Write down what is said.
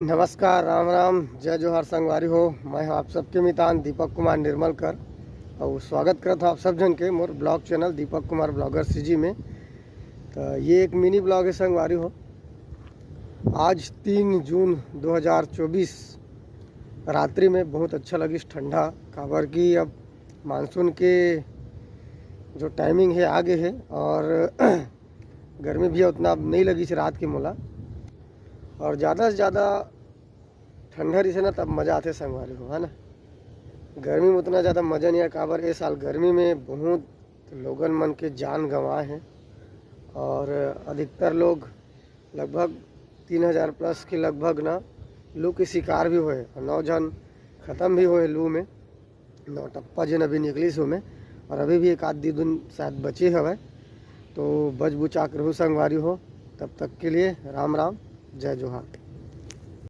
नमस्कार, राम राम, जय जोहार संगवारी हो। मैं आप सबके मितान दीपक कुमार निर्मलकर और स्वागत करता आप सब जन के मोर blog channel Deepak Kumar blogger CG में। तो ये एक मिनी ब्लॉग है संगवारी हो। आज 3 जून 2024 रात्रि में बहुत अच्छा लगी ठंडा, काबर की अब मानसून के जो टाइमिंग है आगे है और गर्मी भी उतना नहीं लगी से रात की मोला। और ज़्यादा से ज़्यादा ठंडा रही से ना तब मज़ा आते संगवारी हो, है ना। गर्मी में उतना ज़्यादा मज़ा नहीं आया, काबर इस साल गर्मी में बहुत लोगन मन के जान गंवाए हैं और अधिकतर लोग लगभग 3000 प्लस के लगभग ना लू के शिकार भी हुए और 9 जन ख़त्म भी हुए लू में। 9 टप्पा जन अभी निकली सो में और अभी भी एक आध दिन शायद बचे हवे। तो बच बुचा कर रहू संगवारी हो। तब तक के लिए राम राम, जय जोहार।